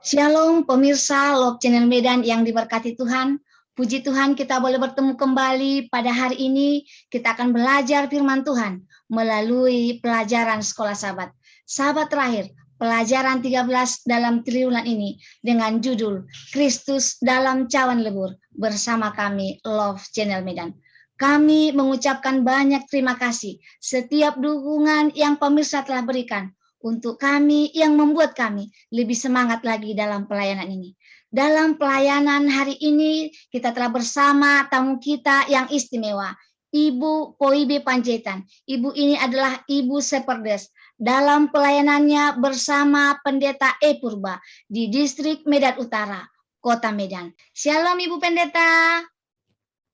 Shalom pemirsa Love Channel Medan yang diberkati Tuhan. Puji Tuhan kita boleh bertemu kembali pada hari ini. Kita akan belajar firman Tuhan melalui pelajaran sekolah sahabat. Sahabat terakhir, pelajaran 13 dalam triwulan ini dengan judul Kristus dalam Cawan Lebur bersama kami Love Channel Medan. Kami mengucapkan banyak terima kasih setiap dukungan yang pemirsa telah berikan untuk kami yang membuat kami lebih semangat lagi dalam pelayanan ini. Dalam pelayanan hari ini kita telah bersama tamu kita yang istimewa, Ibu Poibe Panjaitan. Ibu ini adalah Ibu Seperdes dalam pelayanannya bersama Pendeta E. Purba di Distrik Medan Utara, Kota Medan. Shalom Ibu Pendeta.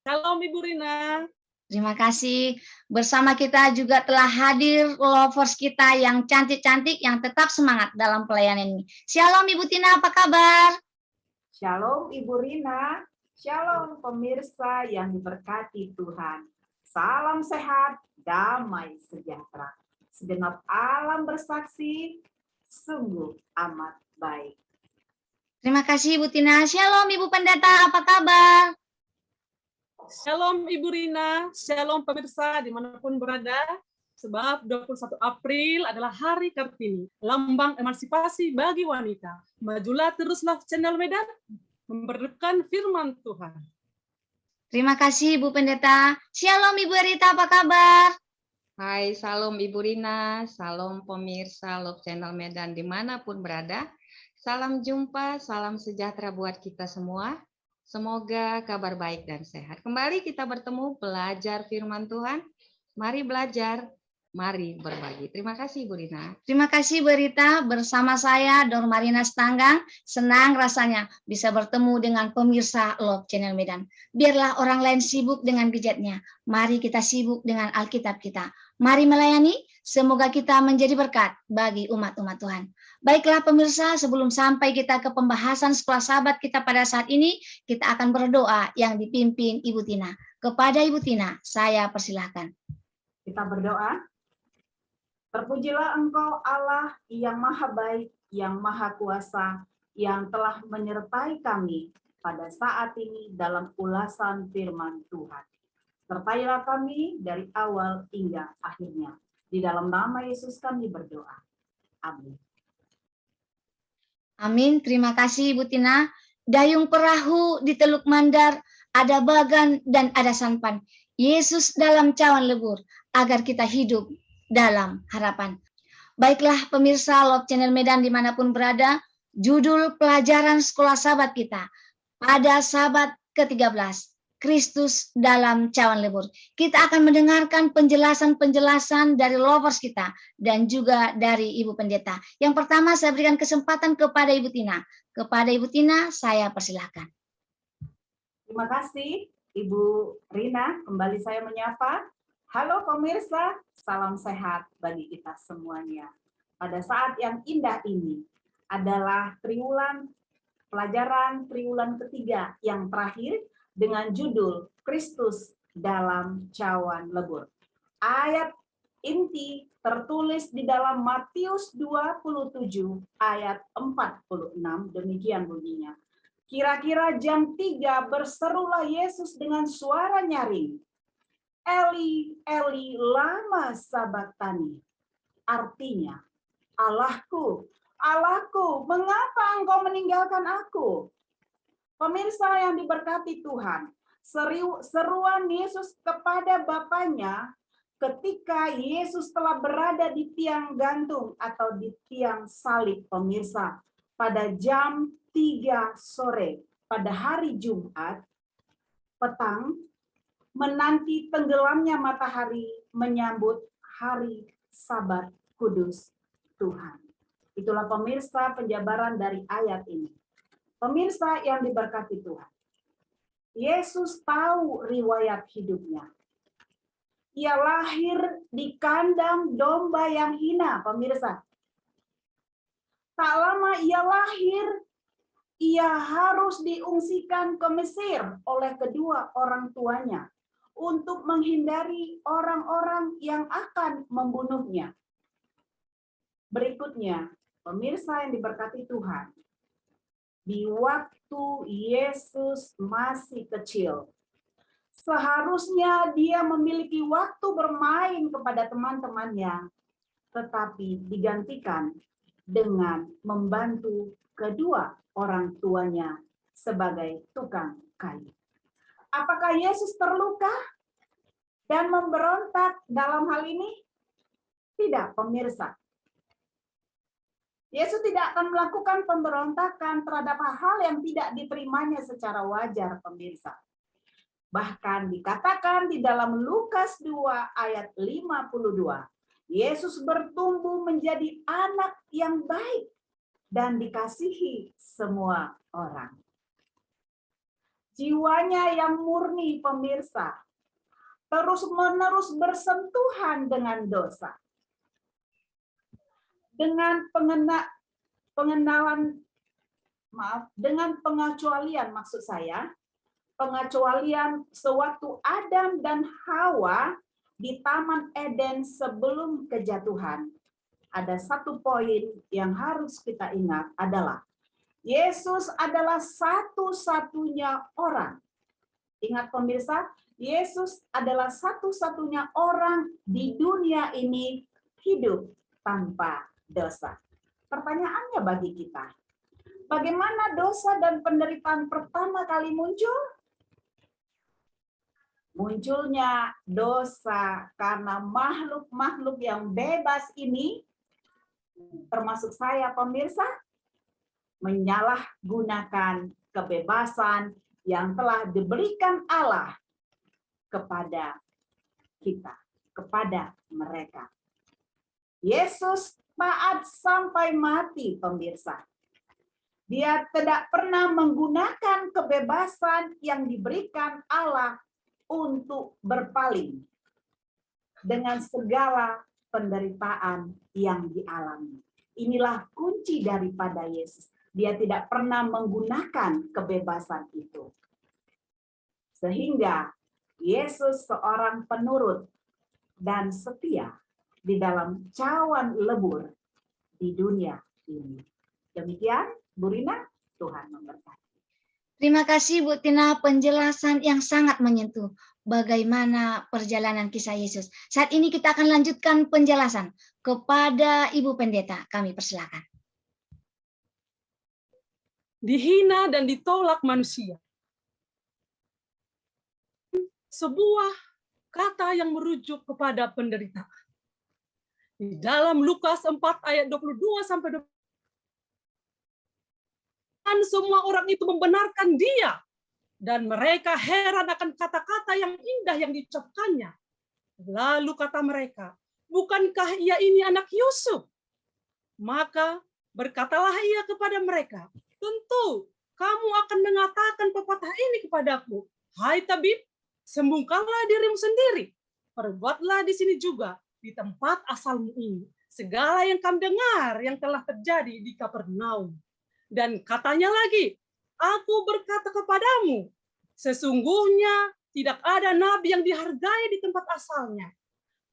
Shalom Ibu Rina. Terima kasih. Bersama kita juga telah hadir lovers kita yang cantik-cantik, yang tetap semangat dalam pelayanan ini. Shalom Ibu Tina, apa kabar? Shalom Ibu Rina. Shalom pemirsa yang diberkati Tuhan. Salam sehat, damai sejahtera. Segenap alam bersaksi, sungguh amat baik. Terima kasih Ibu Tina. Shalom Ibu Pendeta, apa kabar? Shalom Ibu Rina, shalom pemirsa dimanapun berada, sebab 21 April adalah Hari Kartini, lambang emansipasi bagi wanita. Majulah teruslah channel Medan, memberitakan firman Tuhan. Terima kasih Ibu Pendeta. Shalom Ibu Rita, apa kabar? Hai, salam Ibu Rina, salam pemirsa Love Channel Medan dimanapun berada. Salam jumpa, salam sejahtera buat kita semua. Semoga kabar baik dan sehat. Kembali kita bertemu belajar firman Tuhan. Mari belajar, mari berbagi. Terima kasih Bu Rina. Terima kasih Bu Rita, bersama saya Dor Marina Stanggang. Senang rasanya bisa bertemu dengan pemirsa Love Channel Medan. Biarlah orang lain sibuk dengan gadgetnya. Mari kita sibuk dengan Alkitab kita. Mari melayani, semoga kita menjadi berkat bagi umat-umat Tuhan. Baiklah pemirsa, sebelum sampai kita ke pembahasan sekolah sahabat kita pada saat ini, kita akan berdoa yang dipimpin Ibu Tina. Kepada Ibu Tina, saya persilahkan. Kita berdoa. Terpujilah Engkau Allah yang maha baik, yang maha kuasa, yang telah menyertai kami pada saat ini dalam ulasan firman Tuhan. Sertailah kami dari awal hingga akhirnya. Di dalam nama Yesus kami berdoa. Amin. Amin, terima kasih Ibu Tina. Dayung perahu di Teluk Mandar, ada bagan dan ada sanpan. Yesus dalam cawan lebur, agar kita hidup dalam harapan. Baiklah pemirsa Love Channel Medan dimanapun berada, judul pelajaran sekolah sahabat kita pada sahabat ke-13, Kristus dalam cawan lebur. Kita akan mendengarkan penjelasan-penjelasan dari lovers kita dan juga dari Ibu Pendeta. Yang pertama saya berikan kesempatan kepada Ibu Tina. Kepada Ibu Tina saya persilahkan. Terima kasih Ibu Rina, kembali saya menyapa. Halo pemirsa, salam sehat bagi kita semuanya. Pada saat yang indah ini adalah pelajaran triwulan ketiga yang terakhir dengan judul Kristus dalam cawan lebur. Ayat inti tertulis di dalam Matius 27 ayat 46, demikian bunyinya. Kira-kira jam 3 berserulah Yesus dengan suara nyaring. Eli, Eli, lama sabachthani. Artinya, Allahku, Allahku, mengapa engkau meninggalkan aku? Pemirsa yang diberkati Tuhan, seruan Yesus kepada Bapaknya ketika Yesus telah berada di tiang gantung atau di tiang salib, pemirsa, pada jam 3 sore pada hari Jumat petang, menanti tenggelamnya matahari menyambut hari Sabat Kudus Tuhan. Itulah pemirsa penjabaran dari ayat ini. Pemirsa yang diberkati Tuhan, Yesus tahu riwayat hidupnya. Ia lahir di kandang domba yang hina, pemirsa. Tak lama ia lahir, ia harus diungsikan ke Mesir oleh kedua orang tuanya untuk menghindari orang-orang yang akan membunuhnya. Berikutnya, pemirsa yang diberkati Tuhan, di waktu Yesus masih kecil. Seharusnya dia memiliki waktu bermain kepada teman-temannya, tetapi digantikan dengan membantu kedua orang tuanya sebagai tukang kayu. Apakah Yesus terluka dan memberontak dalam hal ini? Tidak, pemirsa. Yesus tidak akan melakukan pemberontakan terhadap hal yang tidak diterimanya secara wajar, pemirsa. Bahkan dikatakan di dalam Lukas 2 ayat 52, Yesus bertumbuh menjadi anak yang baik dan dikasihi semua orang. Jiwanya yang murni, pemirsa, terus-menerus bersentuhan dengan dosa. Dengan pengecualian, maksud saya, pengecualian sewaktu Adam dan Hawa di Taman Eden sebelum kejatuhan. Ada satu poin yang harus kita ingat adalah Yesus adalah satu-satunya orang. Ingat pemirsa, Yesus adalah satu-satunya orang di dunia ini hidup tanpa dosa. Pertanyaannya bagi kita, bagaimana dosa dan penderitaan pertama kali muncul? Munculnya dosa karena makhluk-makhluk yang bebas ini, termasuk saya pemirsa, menyalahgunakan kebebasan yang telah diberikan Allah kepada kita, kepada mereka. Yesus taat sampai mati, pemirsa. Dia tidak pernah menggunakan kebebasan yang diberikan Allah untuk berpaling dengan segala penderitaan yang dialami. Inilah kunci daripada Yesus. Dia tidak pernah menggunakan kebebasan itu. Sehingga Yesus seorang penurut dan setia di dalam cawan lebur di dunia ini. Demikian, Bu Rina, Tuhan memberkati. Terima kasih Bu Tina, penjelasan yang sangat menyentuh bagaimana perjalanan kisah Yesus. Saat ini kita akan lanjutkan penjelasan kepada Ibu Pendeta. Kami persilakan. Dihina dan ditolak manusia. Sebuah kata yang merujuk kepada penderitaan. Di dalam Lukas 4 ayat 22 sampai 24. Dan semua orang itu membenarkan dia. Dan mereka heran akan kata-kata yang indah yang diucapkannya. Lalu kata mereka, bukankah ia ini anak Yusuf? Maka berkatalah ia kepada mereka, tentu kamu akan mengatakan pepatah ini kepadaku. Hai tabib, sembuhkanlah dirimu sendiri. Perbuatlah di sini juga, di tempat asalmu ini, segala yang kamu dengar yang telah terjadi di Kapernaum. Dan katanya lagi, aku berkata kepadamu, sesungguhnya tidak ada nabi yang dihargai di tempat asalnya.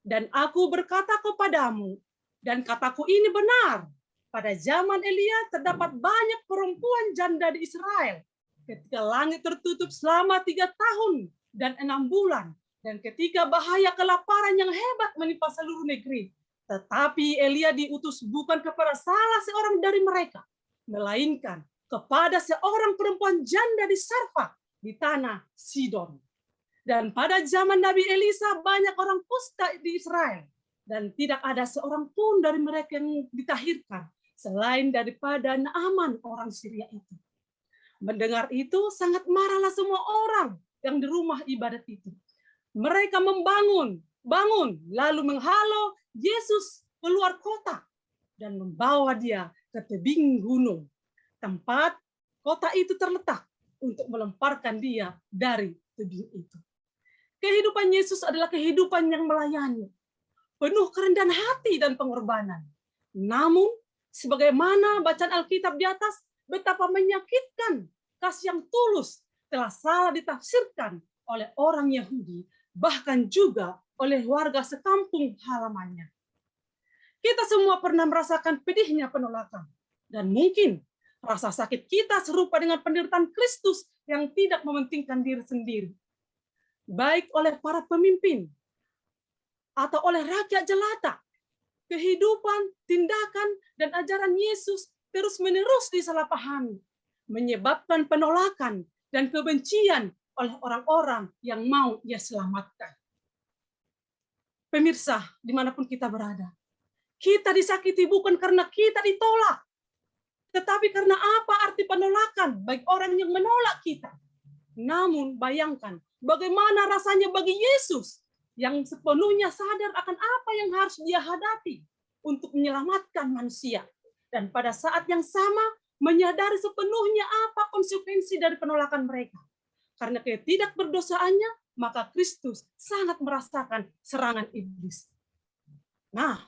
Dan aku berkata kepadamu, dan kataku ini benar, pada zaman Elia terdapat banyak perempuan janda di Israel, ketika langit tertutup selama 3 tahun dan 6 bulan, dan ketika bahaya kelaparan yang hebat menimpa seluruh negeri. Tetapi Elia diutus bukan kepada salah seorang dari mereka, melainkan kepada seorang perempuan janda di Sarfat di tanah Sidon. Dan pada zaman Nabi Elisa banyak orang kusta di Israel, dan tidak ada seorang pun dari mereka yang ditahirkan selain daripada Naaman orang Syria itu. Mendengar itu sangat marahlah semua orang yang di rumah ibadat itu. Mereka bangun lalu menghalau Yesus keluar kota dan membawa dia ke tebing gunung, tempat kota itu terletak, untuk melemparkan dia dari tebing itu. Kehidupan Yesus adalah kehidupan yang melayani, penuh kerendahan hati dan pengorbanan. Namun, sebagaimana bacaan Alkitab di atas, betapa menyakitkan kasih yang tulus telah salah ditafsirkan oleh orang Yahudi, bahkan juga oleh warga sekampung halamannya. Kita semua pernah merasakan pedihnya penolakan, dan mungkin Rasa sakit kita serupa dengan penderitaan Kristus yang tidak mementingkan diri sendiri. Baik oleh para pemimpin atau oleh rakyat jelata, kehidupan, tindakan, dan ajaran Yesus terus-menerus disalahpahami, menyebabkan penolakan dan kebencian oleh orang-orang yang mau Ia selamatkan. Pemirsa, dimanapun kita berada, kita disakiti bukan karena kita ditolak, tetapi karena apa arti penolakan bagi orang yang menolak kita. Namun bayangkan bagaimana rasanya bagi Yesus yang sepenuhnya sadar akan apa yang harus Dia hadapi untuk menyelamatkan manusia. Dan pada saat yang sama menyadari sepenuhnya apa konsekuensi dari penolakan mereka. Karena ketidakberdosaannya, maka Kristus sangat merasakan serangan iblis. Nah,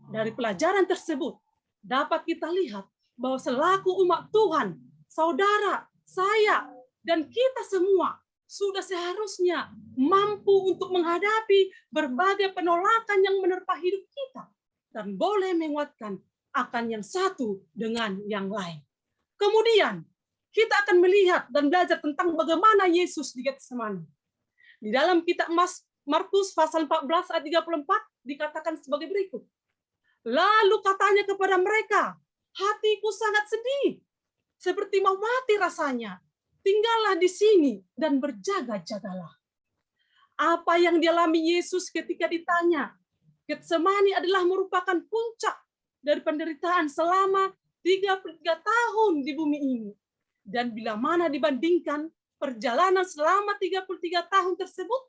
dari pelajaran tersebut dapat kita lihat bahwa selaku umat Tuhan, saudara, saya, dan kita semua sudah seharusnya mampu untuk menghadapi berbagai penolakan yang menerpa hidup kita dan boleh menguatkan akan yang satu dengan yang lain. Kemudian kita akan melihat dan belajar tentang bagaimana Yesus di Getsemani. Di dalam kitab Markus pasal 14 ayat 34 dikatakan sebagai berikut. Lalu katanya kepada mereka, hatiku sangat sedih, seperti mau mati rasanya. Tinggallah di sini dan berjaga-jagalah. Apa yang dialami Yesus ketika ditanya, Getsemani adalah merupakan puncak dari penderitaan selama 33 tahun di bumi ini. Dan bila mana dibandingkan perjalanan selama 33 tahun tersebut,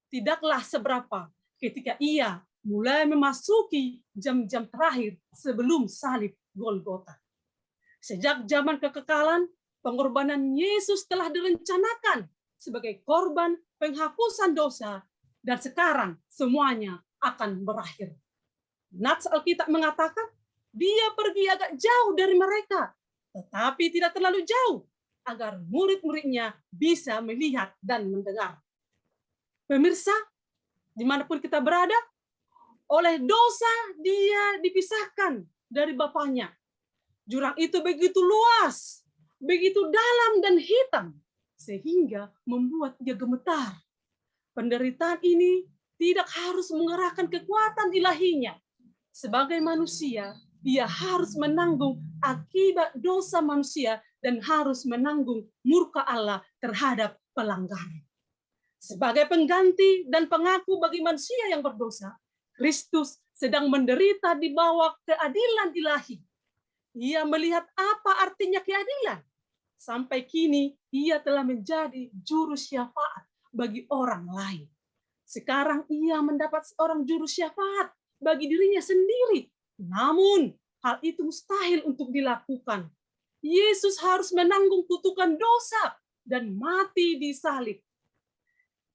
tidaklah seberapa ketika Ia mulai memasuki jam-jam terakhir sebelum salib Golgota. Sejak zaman kekekalan, pengorbanan Yesus telah direncanakan sebagai korban penghapusan dosa, dan sekarang semuanya akan berakhir. Nats Alkitab mengatakan, Dia pergi agak jauh dari mereka, tetapi tidak terlalu jauh, agar murid-muridnya bisa melihat dan mendengar. Pemirsa, dimanapun kita berada, oleh dosa Dia dipisahkan dari Bapaknya. Jurang itu begitu luas, begitu dalam dan hitam, sehingga membuat Dia gemetar. Penderitaan ini tidak harus mengerahkan kekuatan ilahinya. Sebagai manusia, Dia harus menanggung akibat dosa manusia dan harus menanggung murka Allah terhadap pelanggaran. Sebagai pengganti dan pengaku bagi manusia yang berdosa, Kristus sedang menderita di bawah keadilan ilahi. Ia melihat apa artinya keadilan. Sampai kini, Ia telah menjadi juru syafaat bagi orang lain. Sekarang Ia mendapat seorang juru syafaat bagi dirinya sendiri. Namun, hal itu mustahil untuk dilakukan. Yesus harus menanggung kutukan dosa dan mati di salib.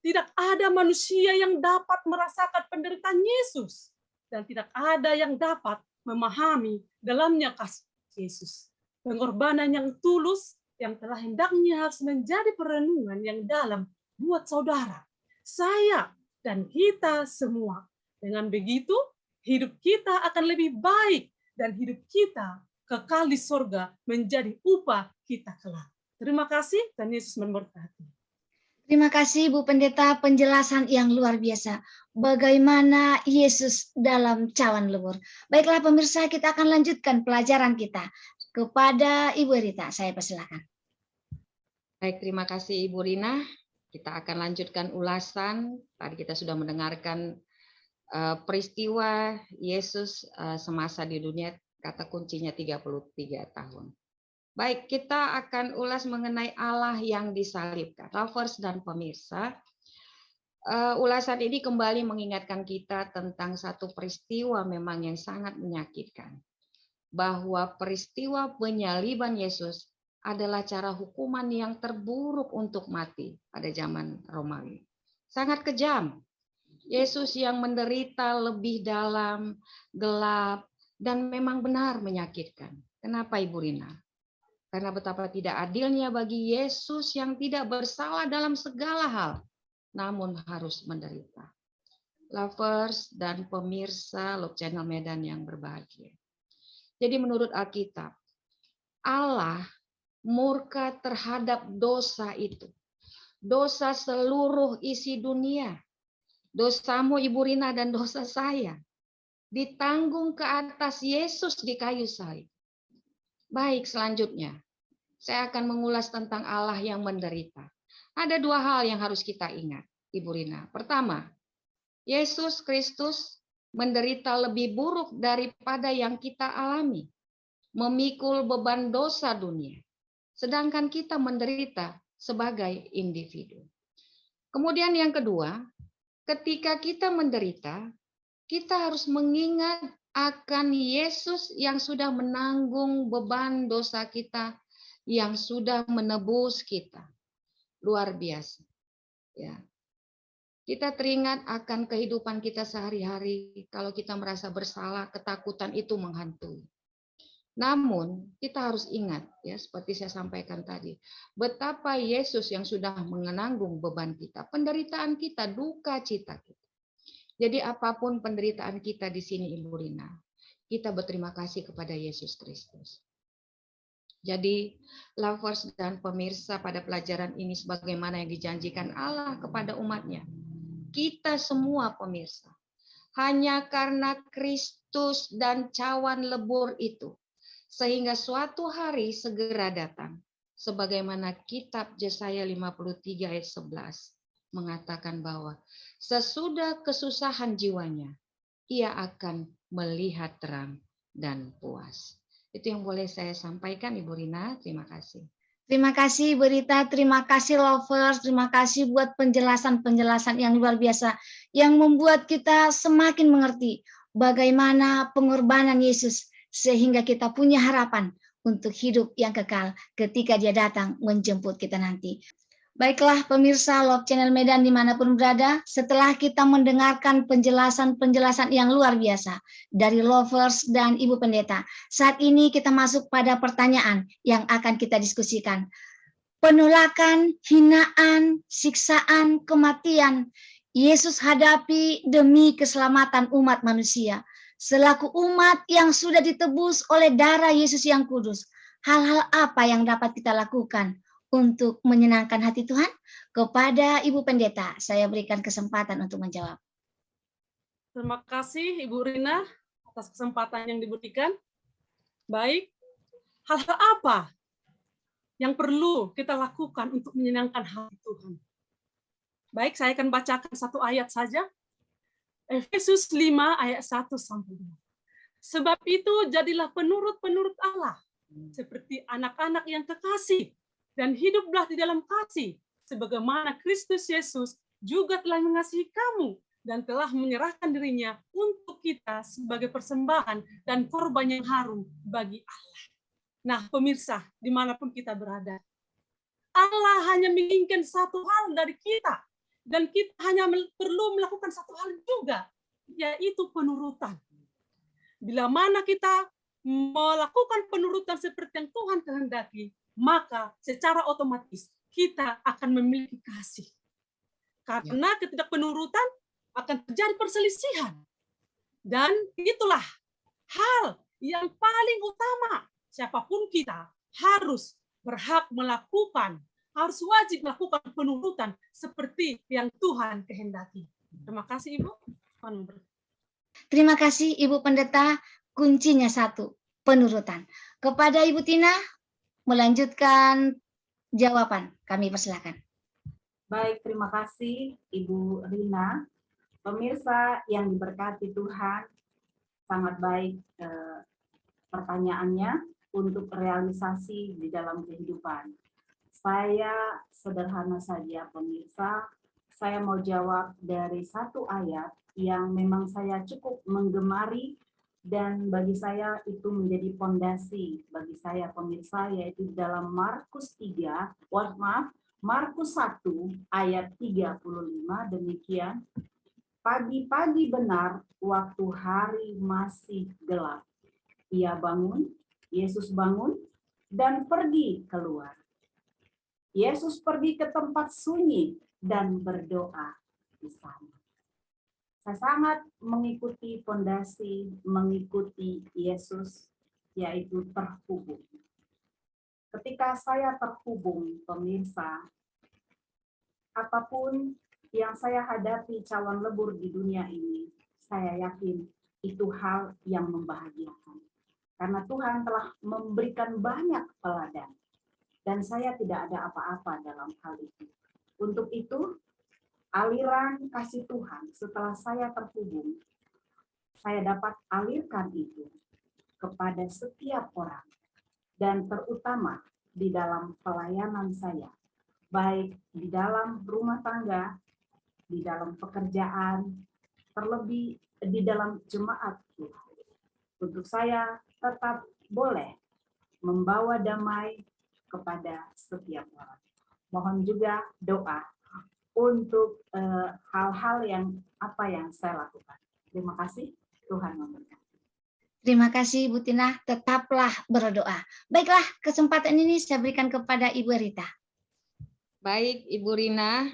Tidak ada manusia yang dapat merasakan penderitaan Yesus, dan tidak ada yang dapat memahami dalamnya kasih Yesus. Pengorbanan yang tulus yang telah hendaknya harus menjadi perenungan yang dalam buat saudara, saya, dan kita semua. Dengan begitu, hidup kita akan lebih baik dan hidup kita kekal di surga menjadi upah kita kelak. Terima kasih dan Yesus memberkati. Terima kasih Bu Pendeta, penjelasan yang luar biasa. Bagaimana Yesus dalam cawan luhur. Baiklah pemirsa, kita akan lanjutkan pelajaran kita. Kepada Ibu Rita, saya persilakan. Baik, terima kasih Ibu Rina. Kita akan lanjutkan ulasan. Tadi kita sudah mendengarkan peristiwa Yesus semasa di dunia, kata kuncinya 33 tahun. Baik, kita akan ulas mengenai Allah yang disalibkan. Lovers dan pemirsa, ulasan ini kembali mengingatkan kita tentang satu peristiwa memang yang sangat menyakitkan. Bahwa peristiwa penyaliban Yesus adalah cara hukuman yang terburuk untuk mati pada zaman Romawi. Sangat kejam. Yesus yang menderita lebih dalam, gelap, dan memang benar menyakitkan. Kenapa Ibu Rina? Karena betapa tidak adilnya bagi Yesus yang tidak bersalah dalam segala hal, namun harus menderita. Lovers dan pemirsa Love Channel Medan yang berbahagia. Jadi menurut Alkitab, Allah murka terhadap dosa itu. Dosa seluruh isi dunia. Dosamu Ibu Rina dan dosa saya ditanggung ke atas Yesus di kayu salib. Baik, selanjutnya saya akan mengulas tentang Allah yang menderita. Ada dua hal yang harus kita ingat, Ibu Rina. Pertama, Yesus Kristus menderita lebih buruk daripada yang kita alami, memikul beban dosa dunia, sedangkan kita menderita sebagai individu. Kemudian yang kedua, ketika kita menderita, kita harus mengingat akan Yesus yang sudah menanggung beban dosa kita, yang sudah menebus kita. Luar biasa. Ya. Kita teringat akan kehidupan kita sehari-hari. Kalau kita merasa bersalah, ketakutan itu menghantui. Namun kita harus ingat, ya, seperti saya sampaikan tadi, betapa Yesus yang sudah menanggung beban kita, penderitaan kita, duka cita kita. Jadi apapun penderitaan kita di sini, Ibu Rina, kita berterima kasih kepada Yesus Kristus. Jadi, lovers dan pemirsa, pada pelajaran ini sebagaimana yang dijanjikan Allah kepada umatnya, kita semua pemirsa, hanya karena Kristus dan cawan lebur itu, sehingga suatu hari segera datang, sebagaimana kitab Yesaya 53 ayat 11 mengatakan bahwa sesudah kesusahan jiwanya, ia akan melihat terang dan puas. Itu yang boleh saya sampaikan, Ibu Rina. Terima kasih. Terima kasih Ibu Rita, terima kasih lovers, terima kasih buat penjelasan-penjelasan yang luar biasa yang membuat kita semakin mengerti bagaimana pengorbanan Yesus sehingga kita punya harapan untuk hidup yang kekal ketika Dia datang menjemput kita nanti. Baiklah pemirsa Love Channel Medan dimanapun berada, setelah kita mendengarkan penjelasan-penjelasan yang luar biasa dari lovers dan Ibu Pendeta, saat ini kita masuk pada pertanyaan yang akan kita diskusikan. Penolakan, hinaan, siksaan, kematian, Yesus hadapi demi keselamatan umat manusia. Selaku umat yang sudah ditebus oleh darah Yesus yang kudus, hal-hal apa yang dapat kita lakukan untuk menyenangkan hati Tuhan? Kepada Ibu Pendeta, saya berikan kesempatan untuk menjawab. Terima kasih Ibu Rina atas kesempatan yang diberikan. Baik, hal-hal apa yang perlu kita lakukan untuk menyenangkan hati Tuhan? Baik, saya akan bacakan satu ayat saja. Efesus 5 ayat 1 sampai 2. Sebab itu jadilah penurut-penurut Allah, seperti anak-anak yang kekasih, dan hiduplah di dalam kasih, sebagaimana Kristus Yesus juga telah mengasihi kamu dan telah menyerahkan dirinya untuk kita sebagai persembahan dan korban yang harum bagi Allah. Nah, pemirsa, dimanapun kita berada, Allah hanya menginginkan satu hal dari kita, dan kita hanya perlu melakukan satu hal juga, yaitu penurutan. Bila mana kita melakukan penurutan seperti yang Tuhan kehendaki, maka secara otomatis kita akan memiliki kasih. Karena ketidakpenurutan akan terjadi perselisihan. Dan itulah hal yang paling utama. Siapapun kita harus berhak melakukan, harus wajib melakukan penurutan seperti yang Tuhan kehendaki. Terima kasih Ibu. Terima kasih Ibu Pendeta. Kuncinya satu, penurutan. Kepada Ibu Tina, melanjutkan jawaban. Kami persilakan. Baik, terima kasih Ibu Rina. Pemirsa yang diberkati Tuhan, sangat baik pertanyaannya untuk realisasi di dalam kehidupan. Saya sederhana saja pemirsa, saya mau jawab dari satu ayat yang memang saya cukup menggemari dan bagi saya itu menjadi fondasi bagi saya pemirsa, yaitu dalam Markus 1 ayat 35 demikian. Pagi-pagi benar waktu hari masih gelap. Yesus bangun dan pergi keluar. Yesus pergi ke tempat sunyi dan berdoa di sana. Saya sangat mengikuti fondasi, mengikuti Yesus, yaitu terhubung. Ketika saya terhubung, pemirsa, apapun yang saya hadapi cawan lebur di dunia ini, saya yakin itu hal yang membahagiakan. Karena Tuhan telah memberikan banyak teladan, dan saya tidak ada apa-apa dalam hal itu. Untuk itu, aliran kasih Tuhan setelah saya terhubung, saya dapat alirkan itu kepada setiap orang, dan terutama di dalam pelayanan saya, baik di dalam rumah tangga, di dalam pekerjaan, terlebih di dalam jemaat Tuhan. Untuk saya tetap boleh membawa damai kepada setiap orang. Mohon juga doa untuk hal-hal yang saya lakukan. Terima kasih, Tuhan memberkati. Terima kasih Ibu Tina, tetaplah berdoa. Baiklah, kesempatan ini saya berikan kepada Ibu Rita. Baik, Ibu Rina,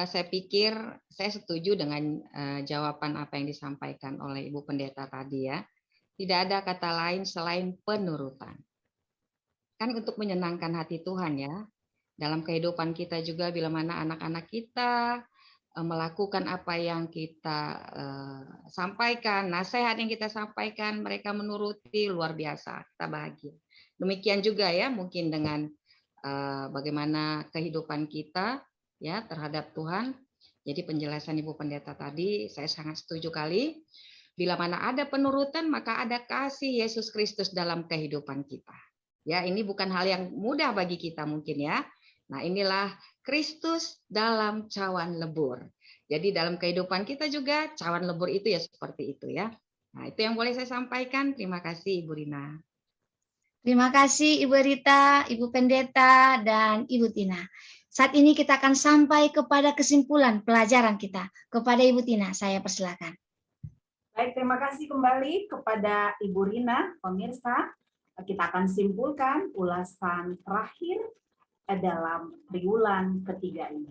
saya pikir saya setuju dengan jawaban apa yang disampaikan oleh Ibu Pendeta tadi ya. Tidak ada kata lain selain penurutan. Kan untuk menyenangkan hati Tuhan ya. Dalam kehidupan kita juga bila mana anak-anak kita melakukan apa yang kita sampaikan, nasihat yang kita sampaikan, mereka menuruti, luar biasa, kita bahagia. Demikian juga ya mungkin dengan bagaimana kehidupan kita ya terhadap Tuhan. Jadi penjelasan Ibu Pendeta tadi saya sangat setuju kali. Bila mana ada penurutan maka ada kasih Yesus Kristus dalam kehidupan kita. Ya, ini bukan hal yang mudah bagi kita mungkin ya. Nah, inilah Kristus dalam cawan lebur. Jadi dalam kehidupan kita juga cawan lebur itu ya seperti itu ya. Nah, itu yang boleh saya sampaikan. Terima kasih Ibu Rina. Terima kasih Ibu Rita, Ibu Pendeta, dan Ibu Tina. Saat ini kita akan sampai kepada kesimpulan pelajaran kita. Kepada Ibu Tina, saya persilakan. Baik, terima kasih kembali kepada Ibu Rina, pemirsa. Kita akan simpulkan ulasan terakhir dalam triwulan ketiga ini.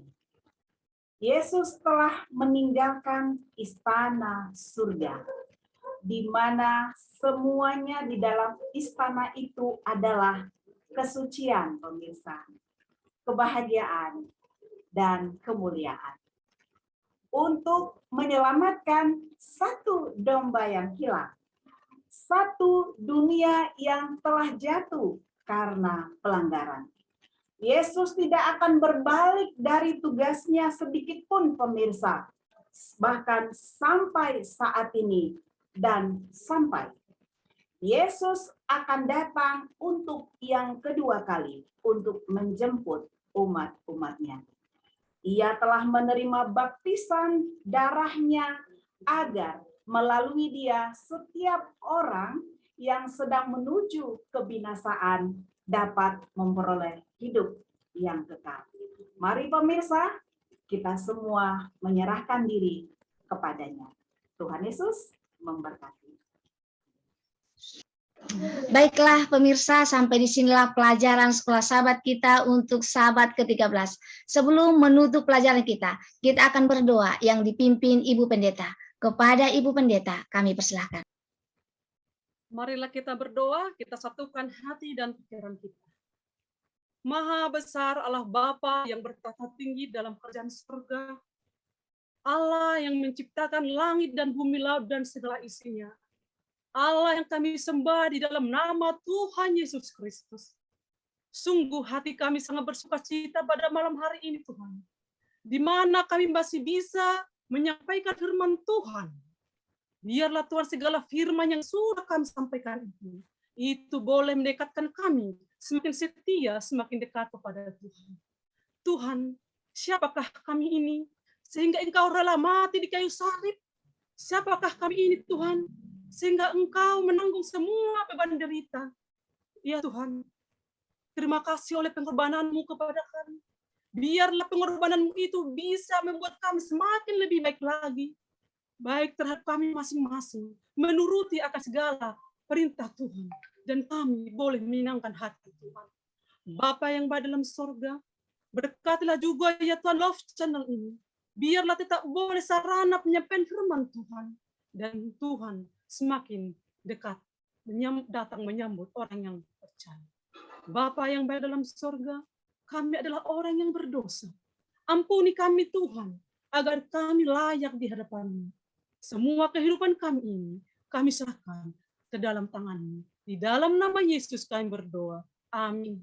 Yesus telah meninggalkan istana surga, di mana semuanya di dalam istana itu adalah kesucian, pemirsa, kebahagiaan, dan kemuliaan. Untuk menyelamatkan satu domba yang hilang, satu dunia yang telah jatuh karena pelanggaran. Yesus tidak akan berbalik dari tugasnya sedikit pun, pemirsa. Bahkan sampai saat ini dan sampai Yesus akan datang untuk yang kedua kali untuk menjemput umat-umatnya. Ia telah menerima baptisan darahnya agar melalui dia setiap orang yang sedang menuju kebinasaan dapat memperoleh hidup yang kekal. Mari pemirsa, kita semua menyerahkan diri kepadanya. Tuhan Yesus memberkati. Baiklah pemirsa, sampai disinilah pelajaran sekolah sahabat kita untuk sahabat ke-13. Sebelum menutup pelajaran kita akan berdoa yang dipimpin Ibu Pendeta. Kepada Ibu Pendeta, kami persilakan. Marilah kita berdoa, kita satukan hati dan pikiran kita. Maha besar Allah Bapa yang bertata tinggi dalam kerajaan surga, Allah yang menciptakan langit dan bumi, laut dan segala isinya. Allah yang kami sembah di dalam nama Tuhan Yesus Kristus. Sungguh hati kami sangat bersukacita pada malam hari ini Tuhan, di mana kami masih bisa menyampaikan firman Tuhan. Biarlah Tuhan segala firman yang sudah kami sampaikan itu boleh mendekatkan kami semakin setia, semakin dekat kepada Tuhan. Tuhan, siapakah kami ini sehingga Engkau rela mati di kayu salib? Siapakah kami ini Tuhan sehingga Engkau menanggung semua beban derita? Ya Tuhan, terima kasih oleh pengorbanan-Mu kepada kami. Biarlah pengorbanan-Mu itu bisa membuat kami semakin lebih baik lagi. Baik terhadap kami masing-masing, menuruti akan segala perintah Tuhan, dan kami boleh menyenangkan hati Tuhan. Bapa yang berada dalam sorga, berkatilah juga ya Tuhan Love Channel ini. Biarlah tetap boleh sarana penyampaian firman Tuhan, dan Tuhan semakin dekat datang menyambut orang yang percaya. Bapa yang berada dalam sorga, kami adalah orang yang berdosa. Ampuni kami Tuhan, agar kami layak di hadapan-Mu. Semua kehidupan kami ini, kami serahkan ke dalam tangan-Mu. Di dalam nama Yesus kami berdoa. Amin.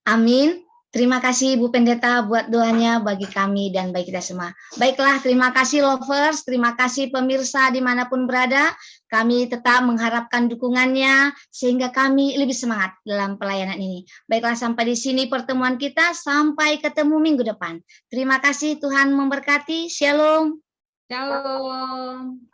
Amin. Terima kasih Ibu Pendeta buat doanya bagi kami dan bagi kita semua. Baiklah, terima kasih lovers, terima kasih pemirsa dimanapun berada. Kami tetap mengharapkan dukungannya sehingga kami lebih semangat dalam pelayanan ini. Baiklah, sampai di sini pertemuan kita. Sampai ketemu minggu depan. Terima kasih, Tuhan memberkati. Shalom. Shalom.